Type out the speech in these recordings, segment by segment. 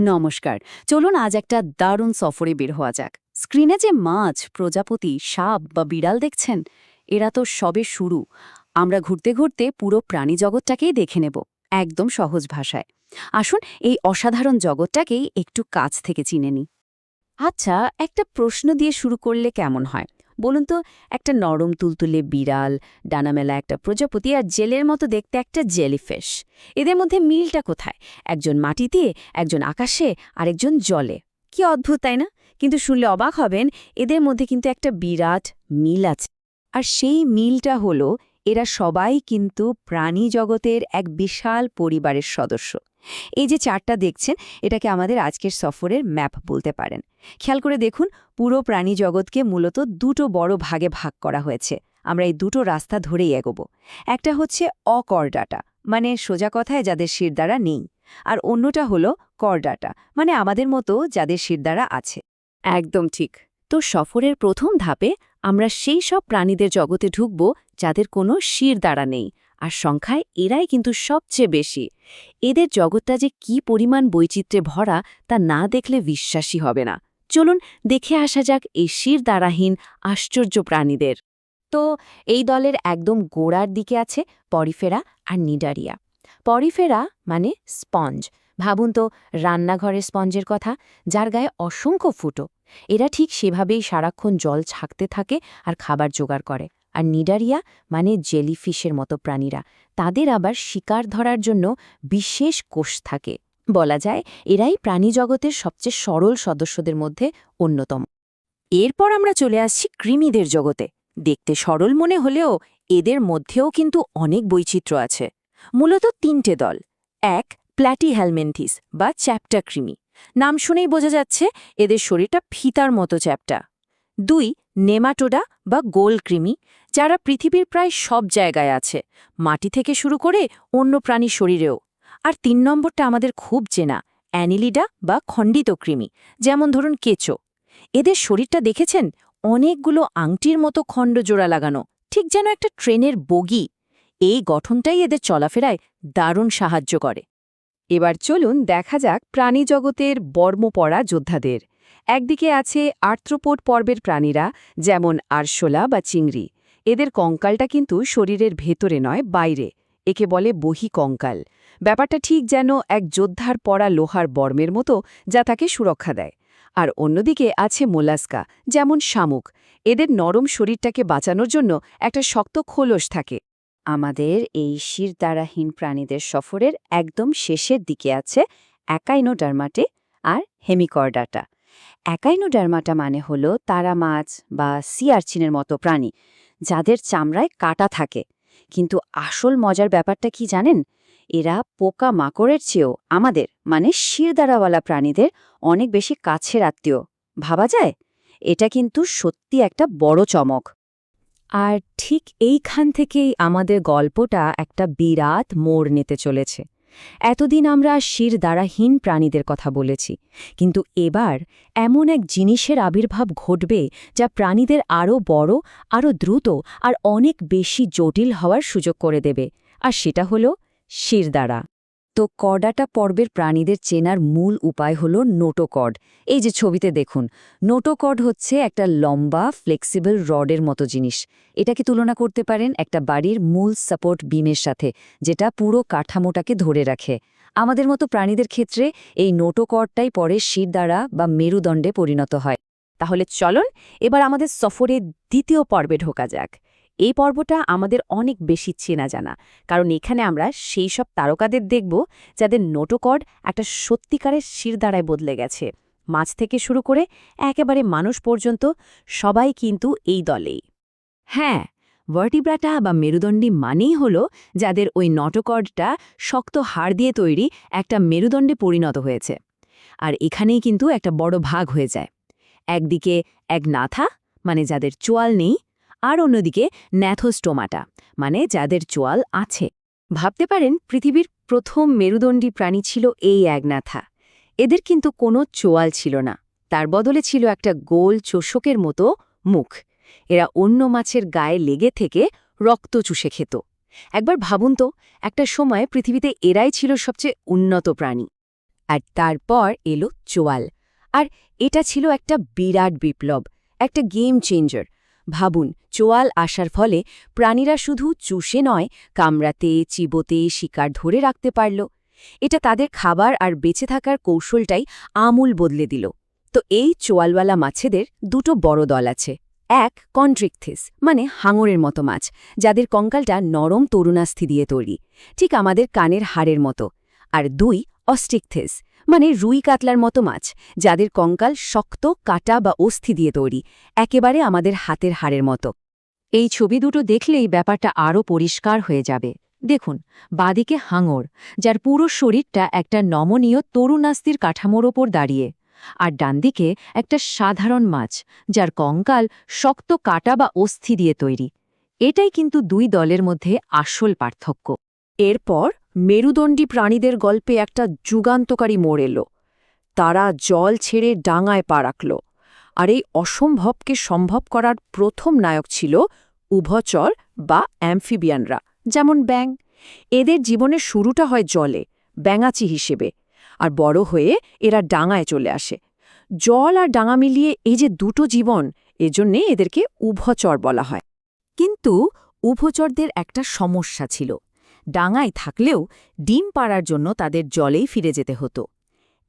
নমস্কার। চলুন আজ একটা দারুণ সফরে বের হওয়া যাক। স্ক্রিনে যে মাছ, প্রজাপতি, সাপ বা বিড়াল দেখছেন, এরা তো সবে শুরু। আমরা ঘুরতে ঘুরতে পুরো প্রাণী জগৎটাকেই দেখে নেব, একদম সহজ ভাষায়। আসুন এই অসাধারণ জগৎটাকেই একটু কাছ থেকে চিনে নিই। আচ্ছা, একটা প্রশ্ন দিয়ে শুরু করলে কেমন হয় বলুন তো? একটা নরম তুলতুলে বিড়াল, ডানামেলা একটা প্রজাপতি আর জেলের মতো দেখতে একটা জেলিফিশ, এদের মধ্যে মিলটা কোথায়? একজন মাটিতে, একজন আকাশে, আরেকজন জলে। কি অদ্ভুত, তাই না? কিন্তু শুনলে অবাক হবেন, এদের মধ্যে কিন্তু একটা বিরাট মিল আছে। আর সেই মিলটা হলো, এরা সবাই কিন্তু প্রাণী জগতের এক বিশাল পরিবারের সদস্য। এই যে চারটা দেখছেন, এটাকে আমাদের আজকের সফরের ম্যাপ বলতে পারেন। খেয়াল করে দেখুন, পুরো প্রাণী জগৎকে মূলত দুটো বড় ভাগে ভাগ করা হয়েছে। আমরা এই দুটো রাস্তা ধরেই এগোব। একটা হচ্ছে অকর্ডাটা, মানে সোজা কথায় যাদের শিরদাঁড়া নেই। আর অন্যটা হলো করডাটা, মানে আমাদের মতো যাদের শিরদাঁড়া আছে। একদম ঠিক। তো সফরের প্রথম ধাপে আমরা সেই সব প্রাণীদের জগতে ঢুকব যাদের কোনো শিরদাঁড়া নেই, আর সংখ্যায় এরাই কিন্তু সবচেয়ে বেশি। এদের জগৎটা যে কি পরিমাণ বৈচিত্র্যে ভরা তা না দেখলে বিশ্বাসই হবে না। চলুন দেখে আসা যাক এই শিরদাঁড়াহীন আশ্চর্য প্রাণীদের। তো এই দলের একদম গোড়ার দিকে আছে পরিফেরা আর নিডারিয়া। পরিফেরা মানে স্পঞ্জ। ভাবুন তো, রান্নাঘরের স্পঞ্জের কথা, যার গায়ে অসংখ্য ফুটো। এরা ঠিক সেভাবেই সারাক্ষণ জল ছাকতে থাকে আর খাবার জোগাড় করে। আর নিডারিয়া মানে জেলিফিশের মতো প্রাণীরা, তাদের আবার শিকার ধরার জন্য বিশেষ কোষ থাকে। বলা যায় এরাই প্রাণী জগতের সবচেয়ে সরল সদস্যদের মধ্যে অন্যতম। এরপর আমরা চলে আসছি কৃমিদের জগতে। দেখতে সরল মনে হলেও এদের মধ্যেও কিন্তু অনেক বৈচিত্র্য আছে। মূলত তিনটে দল। এক, প্ল্যাটিহেলমিনথিস বা চ্যাপ্টা কৃমি। নাম শুনেই বোঝা যাচ্ছে এদের শরীরটা ফিতার মতো চ্যাপ্টা। দুই, নেমাটোডা বা গোল কৃমি, যারা পৃথিবীর প্রায় সব জায়গায় আছে, মাটি থেকে শুরু করে অন্য প্রাণীর শরীরেও। আর তিন নম্বরটা আমাদের খুব চেনা, অ্যানিলিডা বা খণ্ডিত কৃমি, যেমন ধরুন কেঁচো। এদের শরীরটা দেখেছেন? অনেকগুলো আংটির মতো খণ্ড জোড়া লাগানো, ঠিক যেন একটা ট্রেনের বগি। এই গঠনটাই এদের চলাফেরায় দারুণ সাহায্য করে। এবার চলুন দেখা যাক প্রাণী জগতের বর্মপরা যোদ্ধাদের। একদিকে আছে আর্থ্রোপোড পর্বের প্রাণীরা, যেমন আরশোলা বা চিংড়ি। এদের কঙ্কালটা কিন্তু শরীরের ভেতরে নয়, বাইরে। একে বলে বহিঃকঙ্কাল। ব্যাপারটা ঠিক যেন এক যোদ্ধার পরা লোহার বর্মের মতো, যা তাকে সুরক্ষা দেয়। আর অন্যদিকে আছে মোলাস্কা, যেমন শামুক। এদের নরম শরীরটাকে বাঁচানোর জন্য একটা শক্ত খোলস থাকে। আমাদের এই শিরদাঁড়াহীন প্রাণীদের সফরের একদম শেষের দিকে আছে অ্যাকাইনোডার্মাটে আর হেমিকর্ডাটা। অ্যাকাইনোডার্মাটা মানে হলো তারা মাছ বা সিয়ারচিনের মতো প্রাণী, যাদের চামড়ায় কাঁটা থাকে। কিন্তু আসল মজার ব্যাপারটা কি জানেন? এরা পোকা মাকড়ের চেয়েও আমাদের মানে শিরদাঁড়াওয়ালা প্রাণীদের অনেক বেশি কাছের আত্মীয়। ভাবা যায়? এটা কিন্তু সত্যি একটা বড় চমক। আর ঠিক এইখান থেকেই আমাদের গল্পটা একটা বিরাট মোড় নিতে চলেছে। এতদিন আমরা শিরদাঁড়াহীন প্রাণীদের কথা বলেছি, কিন্তু এবার এমন এক জিনিসের আবির্ভাব ঘটবে যা প্রাণীদের আরও বড়, আরও দ্রুত আর অনেক বেশি জটিল হওয়ার সুযোগ করে দেবে। আর সেটা হলো শিরদাঁড়া। তো কর্ডাটা পর্বের প্রাণীদের চেনার মূল উপায় হল নোটোকর্ড। এই যে ছবিতে দেখুন, নোটোকর্ড হচ্ছে একটা লম্বা ফ্লেক্সিবল রডের মতো জিনিস। এটাকে তুলনা করতে পারেন একটা বাড়ির মূল সাপোর্ট বিমের সাথে, যেটা পুরো কাঠামোটাকে ধরে রাখে। আমাদের মতো প্রাণীদের ক্ষেত্রে এই নোটোকর্ডটাই পরে শিরদাঁড়া বা মেরুদণ্ডে পরিণত হয়। তাহলে চলুন এবার আমাদের সফরের দ্বিতীয় পর্বে ঢোকা যাক। এই পর্বটা আমাদের অনেক বেশি চেনা জানা, কারণ এখানে আমরা সেই সব তারকাদের দেখব যাদের নোটোকর্ড একটা সত্যিকারের শিরদাঁড়ায় বদলে গেছে। মাছ থেকে শুরু করে একেবারে মানুষ পর্যন্ত সবাই কিন্তু এই দলেই। হ্যাঁ, ভার্টিব্রাটা বা মেরুদণ্ডী মানেই হলো যাদের ওই নোটোকর্ডটা শক্ত হাড় দিয়ে তৈরি একটা মেরুদণ্ডে পরিণত হয়েছে। আর এখানেই কিন্তু একটা বড় ভাগ হয়ে যায়। একদিকে একনাথা, মানে যাদের চোয়াল নেই, আর অন্যদিকে ন্যাথোস্টোমাটা, মানে যাদের চোয়াল আছে। ভাবতে পারেন পৃথিবীর প্রথম মেরুদণ্ডী প্রাণী ছিল এই একনাথা। এদের কিন্তু কোনো চোয়াল ছিল না, তার বদলে ছিল একটা গোল চোষকের মতো মুখ। এরা অন্য মাছের গায়ে লেগে থেকে রক্ত চুষে খেত। একবার ভাবুন তো, একটা সময় পৃথিবীতে এরাই ছিল সবচেয়ে উন্নত প্রাণী। আর তারপর এলো চোয়াল। আর এটা ছিল একটা বিরাট বিপ্লব, একটা গেম চেঞ্জার। ভাবুন, চোয়াল আসার ফলে প্রাণীরা শুধু চুষে নয়, কামড়াতে, চিবোতে শিকার ধরে রাখতে পারল। এটা তাদের খাবার আর বেঁচে থাকার কৌশলটাই আমূল বদলে দিল। তো এই চোয়ালওয়ালা মাছেদের দুটো বড় দল আছে। এক, কন্ট্রিকথিস, মানে হাঙরের মতো মাছ, যাদের কঙ্কালটা নরম তরুণাস্থি দিয়ে তৈরি, ঠিক আমাদের কানের হাড়ের মতো। আর দুই, অস্টিকথিস, মানে রুই কাতলার মতো মাছ, যাদের কঙ্কাল শক্ত কাটা বা অস্থি দিয়ে তৈরি, একেবারে আমাদের হাতের হাড়ের মতো। এই ছবি দুটো দেখলেই ব্যাপারটা আরও পরিষ্কার হয়ে যাবে। দেখুন, বাদিকে হাঙর, যার পুরো শরীরটা একটা নমনীয় তরুণাস্থির কাঠামোর ওপর দাঁড়িয়ে, আর ডানদিকে একটা সাধারণ মাছ, যার কঙ্কাল শক্ত কাটা বা অস্থি দিয়ে তৈরি। এটাই কিন্তু দুই দলের মধ্যে আসল পার্থক্য। এরপর মেরুদণ্ডী প্রাণীদের গল্পে একটা যুগান্তকারী মোড় এলো। তারা জল ছেড়ে ডাঙায় পা রাখল। আর এই অসম্ভবকে সম্ভব করার প্রথম নায়ক ছিল উভচর বা অ্যাম্ফিবিয়ানরা, যেমন ব্যাঙ। এদের জীবনের শুরুটা হয় জলে, ব্যাঙাচি হিসেবে, আর বড় হয়ে এরা ডাঙায় চলে আসে। জল আর ডাঙা মিলিয়ে এই যে দুটো জীবন, এজন্যে এদেরকে উভচর বলা হয়। কিন্তু উভচরদের একটা সমস্যা ছিল। ডাঙায় থাকলেও ডিম পাড়ার জন্য তাদের জলেই ফিরে যেতে হতো।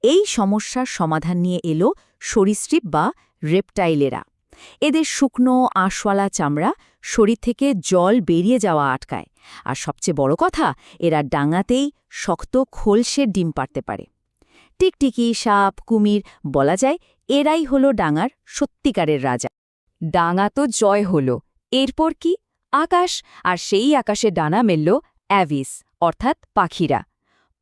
এই সমস্যার সমাধান নিয়ে এলো সরীসৃপ বা রেপটাইলেরা। এদের শুকনো আঁশওয়ালা চামড়া শরীর থেকে জল বেরিয়ে যাওয়া আটকায়, আর সবচেয়ে বড় কথা, এরা ডাঙাতেই শক্ত খোলসের ডিম পাড়তে পারে। টিকটিকি, সাপ, কুমির, বলা যায় এরাই হলো ডাঙার সত্যিকারের রাজা। ডাঙা তো জয় হল, এরপর কি? আকাশ। আর সেই আকাশে ডানা মেলল অ্যাভিস, অর্থাৎ পাখিরা।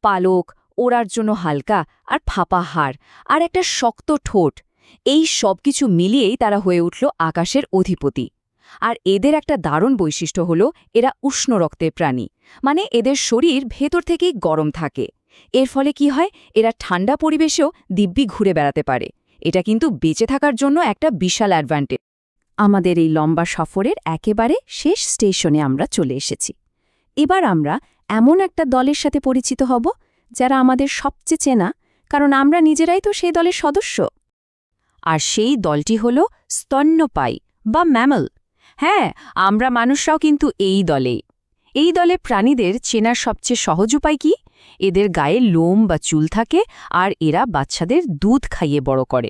পালক, ওড়ার জন্য হালকা আর ফাঁপা হাড়, আর একটা শক্ত ঠোঁট, এই সব কিছু মিলিয়েই তারা হয়ে উঠল আকাশের অধিপতি। আর এদের একটা দারুণ বৈশিষ্ট্য হল এরা উষ্ণ রক্তের প্রাণী, মানে এদের শরীর ভেতর থেকেই গরম থাকে। এর ফলে কি হয়, এরা ঠান্ডা পরিবেশেও দিব্যি ঘুরে বেড়াতে পারে। এটা কিন্তু বেঁচে থাকার জন্য একটা বিশাল অ্যাডভান্টেজ। আমাদের এই লম্বা সফরের একেবারে শেষ স্টেশনে আমরা চলে এসেছি। এবার আমরা এমন একটা দলের সাথে পরিচিত হব যারা আমাদের সবচেয়ে চেনা, কারণ আমরা নিজেরাই তো সেই দলের সদস্য। আর সেই দলটি হল স্তন্যপায়ী বা ম্যামল। হ্যাঁ, আমরা মানুষরাও কিন্তু এই দলেই। এই দলে প্রাণীদের চেনার সবচেয়ে সহজ উপায় কি? এদের গায়ে লোম বা চুল থাকে, আর এরা বাচ্চাদের দুধ খাইয়ে বড় করে।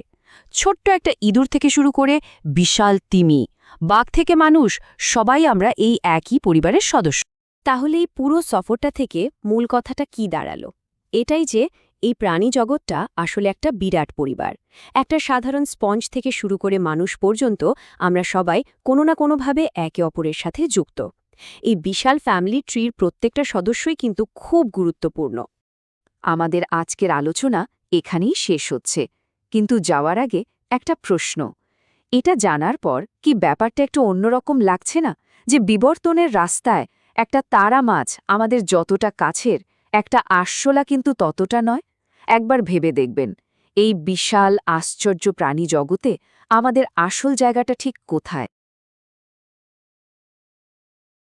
ছোট্ট একটা ইঁদুর থেকে শুরু করে বিশাল তিমি, বাঘ থেকে মানুষ, সবাই আমরা এই একই পরিবারের সদস্য। তাহলে এই পুরো সফরটা থেকে মূল কথাটা কি দাঁড়ালো? এটাই যে এই প্রাণী জগৎটা আসলে একটা বিরাট পরিবার। একটা সাধারণ স্পঞ্জ থেকে শুরু করে মানুষ পর্যন্ত আমরা সবাই কোনো না কোনোভাবে একে অপরের সাথে যুক্ত। এই বিশাল ফ্যামিলি ট্রির প্রত্যেকটা সদস্যই কিন্তু খুব গুরুত্বপূর্ণ। আমাদের আজকের আলোচনা এখানেই শেষ হচ্ছে, কিন্তু যাওয়ার আগে একটা প্রশ্ন। এটা জানার পর কি ব্যাপারটা একটু অন্যরকম লাগছে না, যে বিবর্তনের রাস্তায় একটা তারা মাছ আমাদের যতটা কাছের, একটা আরশোলা কিন্তু ততটা নয়? একবার ভেবে দেখবেন, এই বিশাল আশ্চর্য প্রাণী জগতে আমাদের আসল জায়গাটা ঠিক কোথায়।